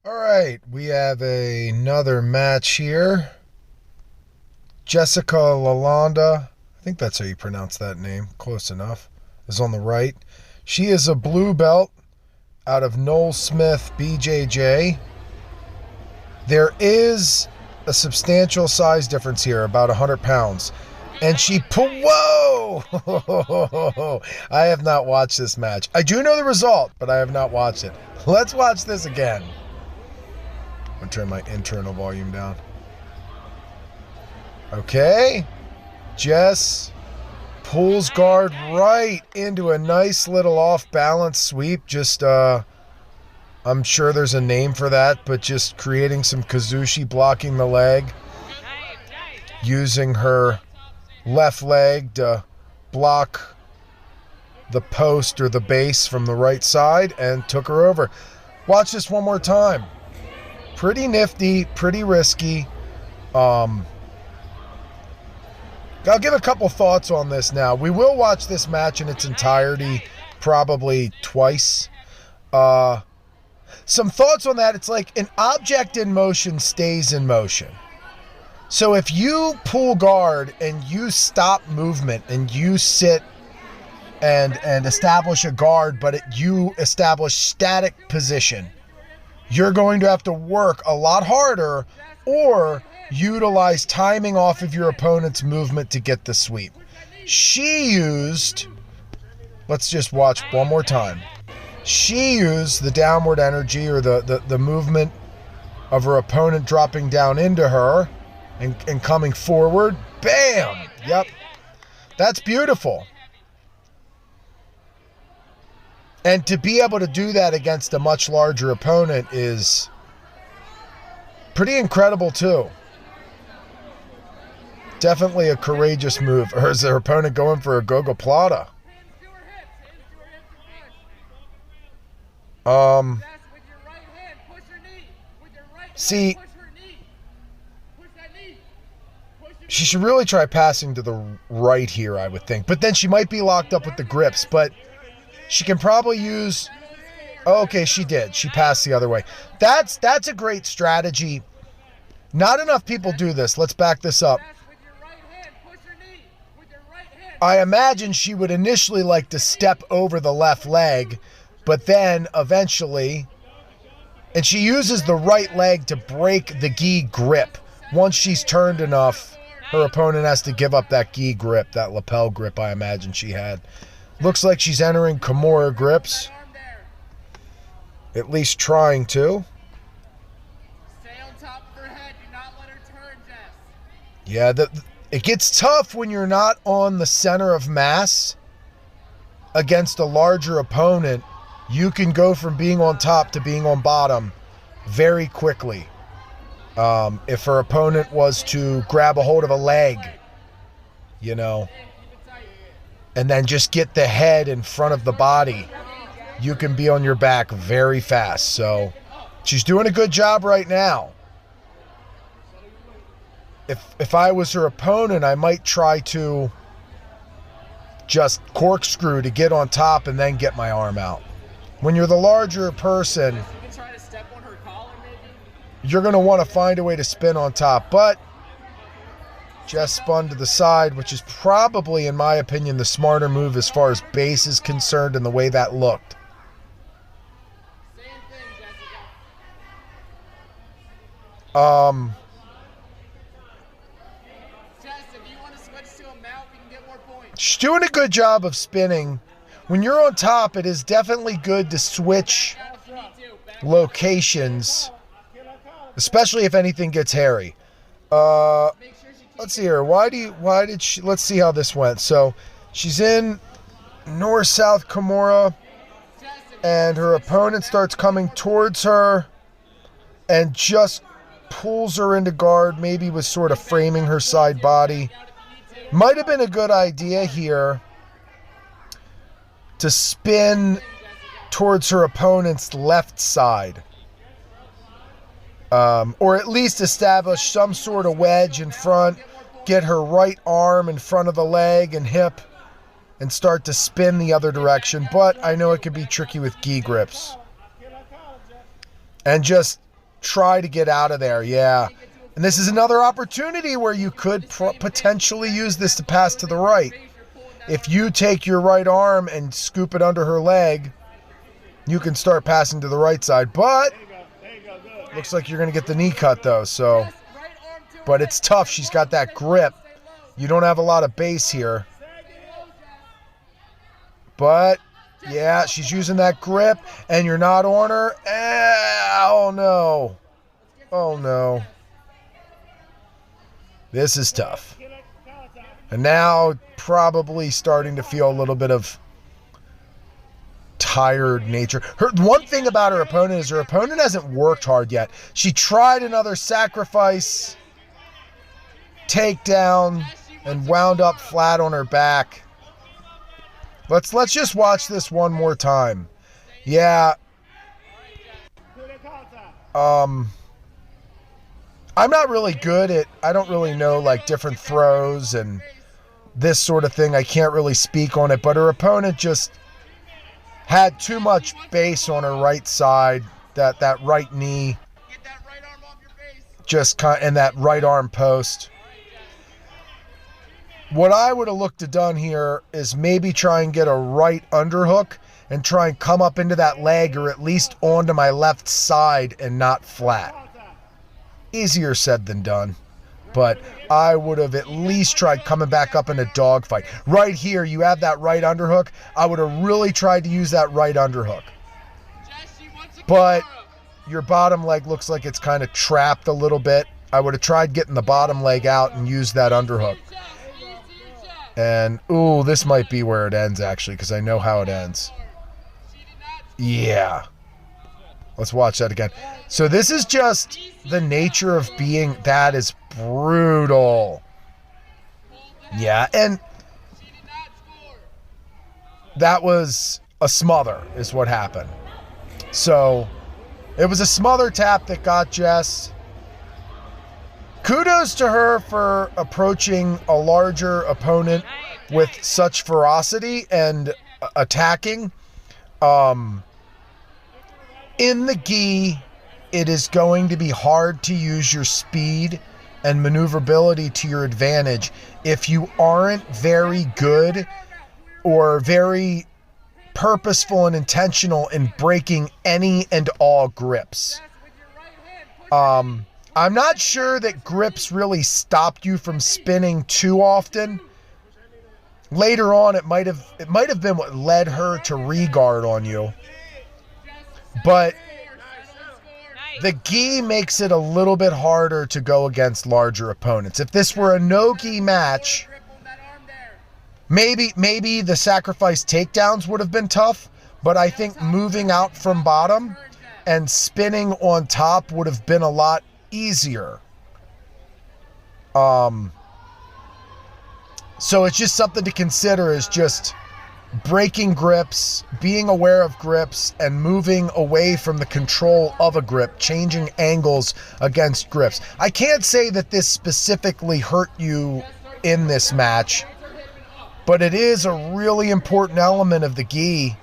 All right, we have another match here. Jessica LaLande, I think that's how you pronounce that name, close enough, is on the right. She is a blue belt out of Noel Smith BJJ. There is a substantial size difference here, about 100 pounds. And whoa! I have not watched this match. I do know the result, but I have not watched it. Let's watch this again. I'm going to turn my internal volume down. Okay. Jess pulls guard right into a nice little off-balance sweep. Just, I'm sure there's a name for that, but just creating some kazushi, blocking the leg. Using her left leg to block the post or the base from the right side and took her over. Watch this one more time. Pretty nifty, pretty risky. I'll give a couple thoughts on this now. We will watch this match in its entirety probably twice. Some thoughts on that. It's like an object in motion stays in motion. So if you pull guard and you stop movement and you sit and establish a guard, but you establish static position, you're going to have to work a lot harder or utilize timing off of your opponent's movement to get the sweep. She used, let's just watch one more time. She used the downward energy or the movement of her opponent dropping down into her and coming forward. Bam! Yep. That's beautiful. And to be able to do that against a much larger opponent is pretty incredible too. Definitely a courageous move. Or is her opponent going for a gogoplata? See, she should really try passing to the right here, I would think. But then she might be locked up with the grips. But she can probably use... Okay, she did. She passed the other way. That's a great strategy. Not enough people do this. Let's back this up. I imagine she would initially like to step over the left leg, but then eventually... And she uses the right leg to break the gi grip. Once she's turned enough, her opponent has to give up that gi grip, that lapel grip I imagine she had. Looks like she's entering Kimura grips. At least trying to. Stay on top of her head. Do not let her turn, Jess. Yeah, it gets tough when you're not on the center of mass against a larger opponent. You can go from being on top to being on bottom very quickly. If her opponent was to grab a hold of a leg, you know, and then just get the head in front of the body, you can be on your back very fast. So she's doing a good job right now. If I was her opponent, I might try to just corkscrew to get on top and then get my arm out. When you're the larger person, you're going to want to find a way to spin on top. But Jess spun to the side, which is probably, in my opinion, the smarter move as far as base is concerned and the way that looked. She's doing a good job of spinning. When you're on top, it is definitely good to switch locations, especially if anything gets hairy. Let's see here. Let's see how this went. So she's in north-south Kimura, and her opponent starts coming towards her and just pulls her into guard, maybe was sort of framing her side body. Might have been a good idea here to spin towards her opponent's left side. Or at least establish some sort of wedge in front, get her right arm in front of the leg and hip, and start to spin the other direction. But I know it can be tricky with gi grips. And just try to get out of there. Yeah. And this is another opportunity where you could potentially use this to pass to the right. If you take your right arm and scoop it under her leg, you can start passing to the right side. But looks like you're going to get the knee cut, though. So, but it's tough. She's got that grip. You don't have a lot of base here. But, yeah, she's using that grip, and you're not on her. Oh, no. Oh, no. This is tough. And now probably starting to feel a little bit of tired nature. One thing about her opponent is her opponent hasn't worked hard yet. She tried another sacrifice takedown and wound up flat on her back. Let's just watch this one more time. Yeah. I'm not really good at, I don't really know like different throws and this sort of thing. I can't really speak on it, but her opponent just had too much base on her right side, that right knee. Get that right arm off your face. Just kind, and that right arm post. What I would have looked to done here is maybe try and get a right underhook and try and come up into that leg or at least onto my left side and not flat. Easier said than done, but I would have at least tried coming back up in a dogfight. Right here, you have that right underhook. I would have really tried to use that right underhook. But your bottom leg looks like it's kind of trapped a little bit. I would have tried getting the bottom leg out and used that underhook. And, ooh, this might be where it ends, actually, because I know how it ends. Yeah. Let's watch that again. So this is just the nature of being, that is brutal. Yeah, and that was a smother is what happened. So it was a smother tap that got Jess. Kudos to her for approaching a larger opponent with such ferocity and attacking. In the gi, it is going to be hard to use your speed and maneuverability to your advantage if you aren't very good or very purposeful and intentional in breaking any and all grips. I'm not sure that grips really stopped you from spinning too often. Later on, it might have been what led her to re-guard on you. But the gi makes it a little bit harder to go against larger opponents. If this were a no-gi match, maybe the sacrifice takedowns would have been tough, but I think moving out from bottom and spinning on top would have been a lot easier. So it's just something to consider, is just breaking grips, being aware of grips, and moving away from the control of a grip, changing angles against grips. I can't say that this specifically hurt you in this match, but it is a really important element of the gi,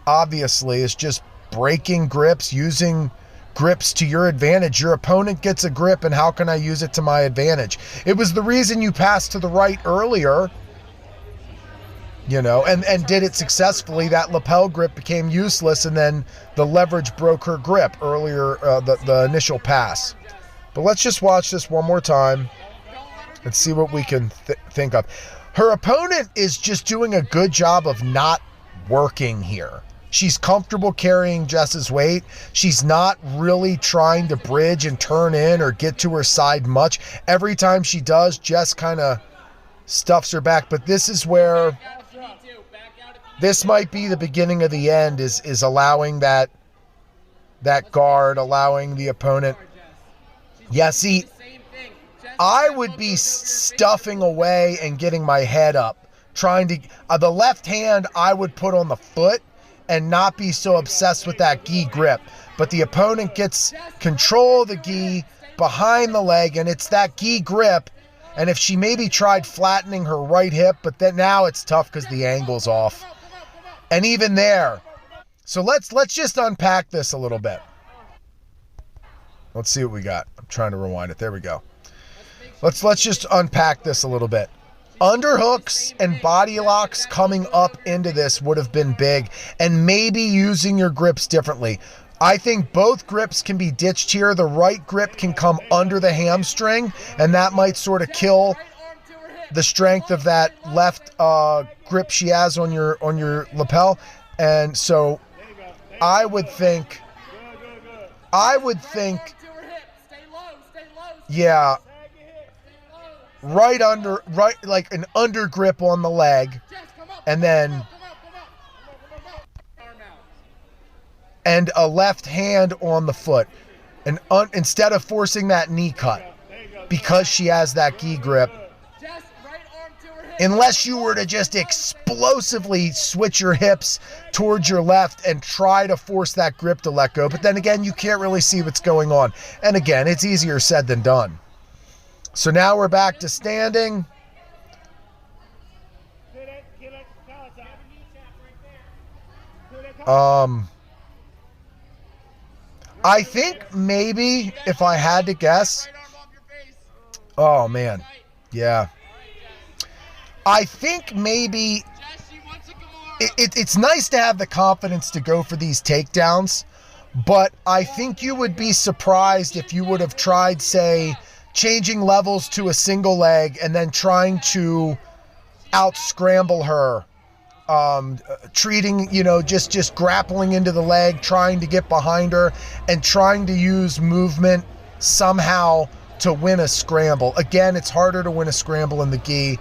obviously, is just breaking grips, using grips to your advantage. Your opponent gets a grip, and how can I use it to my advantage? It was the reason you passed to the right earlier, you know, and did it successfully. That lapel grip became useless, and then the leverage broke her grip earlier, the initial pass. But let's just watch this one more time and see what we can think of. Her opponent is just doing a good job of not working here. She's comfortable carrying Jess's weight. She's not really trying to bridge and turn in or get to her side much. Every time she does, Jess kind of stuffs her back. But this is where this might be the beginning of the end, is allowing that guard, allowing the opponent. Yeah, see, I would be stuffing away and getting my head up, trying to, the left hand I would put on the foot and not be so obsessed with that gi grip. But the opponent gets control of the gi behind the leg, and it's that gi grip. And if she maybe tried flattening her right hip, but then now it's tough because the angle's off. And even there. So let's just unpack this a little bit. Let's see what we got. I'm trying to rewind it. There we go. Let's just unpack this a little bit. Underhooks and body locks coming up into this would have been big, and maybe using your grips differently. I think both grips can be ditched here. The right grip can come under the hamstring, and that might sort of kill the strength of that left grip she has on your lapel. And so I would think, yeah, right, like an under grip on the leg, and then a left hand on the foot, and instead of forcing that knee cut, because she has that gi grip. Unless you were to just explosively switch your hips towards your left and try to force that grip to let go. But then again, you can't really see what's going on. And again, it's easier said than done. So now we're back to standing. I think maybe if I had to guess, oh man, yeah. I think maybe it's nice to have the confidence to go for these takedowns, but I think you would be surprised if you would have tried, say, changing levels to a single leg and then trying to out-scramble her, treating, just grappling into the leg, trying to get behind her, and trying to use movement somehow to win a scramble. Again, it's harder to win a scramble in the gi.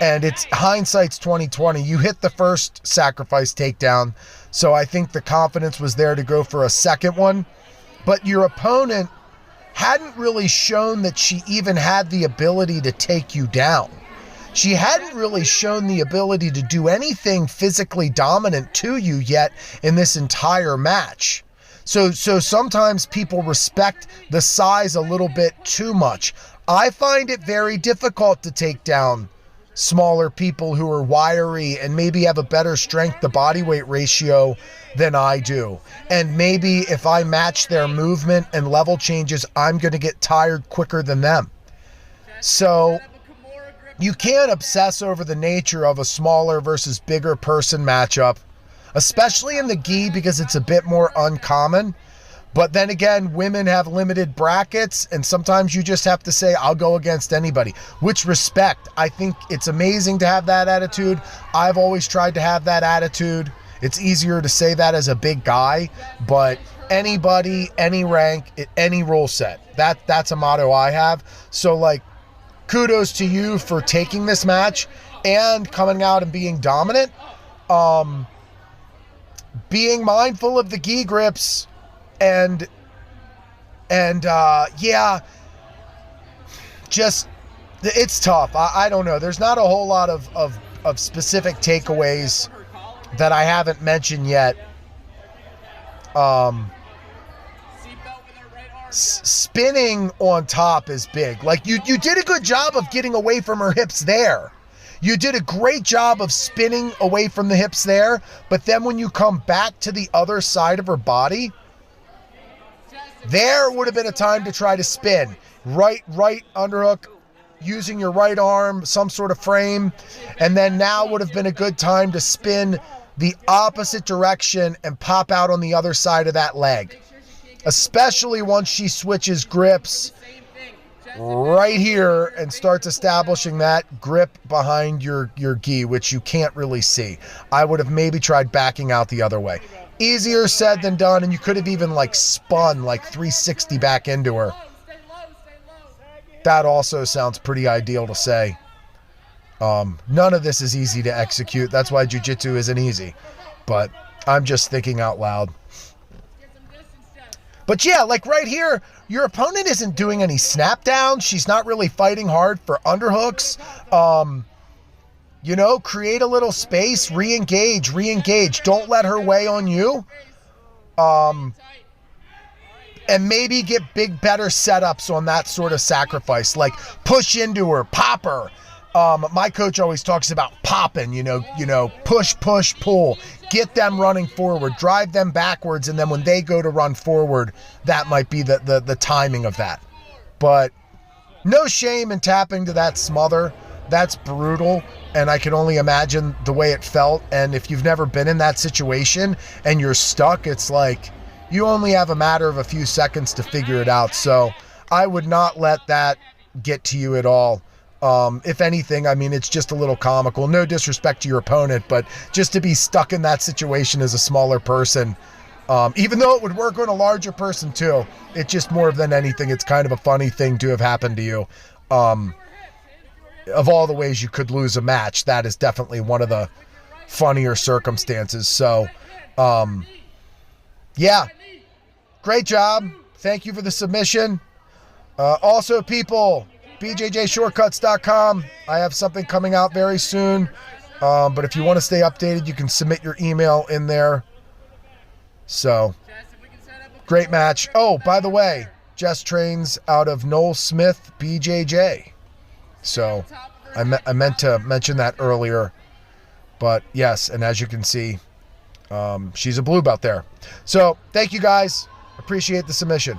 And it's hindsight's 2020. You hit the first sacrifice takedown, so I think the confidence was there to go for a second one. But your opponent hadn't really shown that she even had the ability to take you down. She hadn't really shown the ability to do anything physically dominant to you yet in this entire match. So sometimes people respect the size a little bit too much. I find it very difficult to take down smaller people who are wiry and maybe have a better strength to body weight ratio than I do. And maybe if I match their movement and level changes, I'm going to get tired quicker than them. So you can't obsess over the nature of a smaller versus bigger person matchup, especially in the gi because it's a bit more uncommon. But then again, women have limited brackets, and sometimes you just have to say, I'll go against anybody. Which respect, I think it's amazing to have that attitude. I've always tried to have that attitude. It's easier to say that as a big guy, but anybody, any rank, any rule set. That's a motto I have. So kudos to you for taking this match and coming out and being dominant. Being mindful of the gi grips. And just it's tough. I don't know. There's not a whole lot of specific takeaways that I haven't mentioned yet. Spinning on top is big. You did a good job of getting away from her hips there. You did a great job of spinning away from the hips there, but then when you come back to the other side of her body, there would have been a time to try to spin. Right underhook, using your right arm, some sort of frame, and then now would have been a good time to spin the opposite direction and pop out on the other side of that leg. Especially once she switches grips right here and starts establishing that grip behind your gi, which you can't really see. I would have maybe tried backing out the other way. Easier said than done, and you could have even spun 360 back into her. That also sounds pretty ideal to say. None of this is easy to execute. That's why jiu-jitsu isn't easy. But I'm just thinking out loud. But yeah, right here, your opponent isn't doing any snap downs. She's not really fighting hard for underhooks. Create a little space, re-engage. Don't let her weigh on you. And maybe get better setups on that sort of sacrifice. Push into her, pop her, My coach always talks about popping, push, push, pull, get them running forward, drive them backwards, and then when they go to run forward, that might be the timing of that. But no shame in tapping to that smother. That's brutal, and I can only imagine the way it felt. And if you've never been in that situation and you're stuck, it's like you only have a matter of a few seconds to figure it out. So I would not let that get to you at all. If anything, I mean, it's just a little comical. No disrespect to your opponent, but just to be stuck in that situation as a smaller person, even though it would work on a larger person too, it's just more than anything, it's kind of a funny thing to have happened to you. Of all the ways you could lose a match, that is definitely one of the funnier circumstances. So, yeah, great job. Thank you for the submission. Also, people, bjjshortcuts.com. I have something coming out very soon. But if you want to stay updated, you can submit your email in there. So, great match. Oh, by the way, Jess trains out of Noel Smith BJJ. So, I meant to mention that earlier. But yes, and as you can see, she's a blue belt there. So, thank you guys. Appreciate the submission.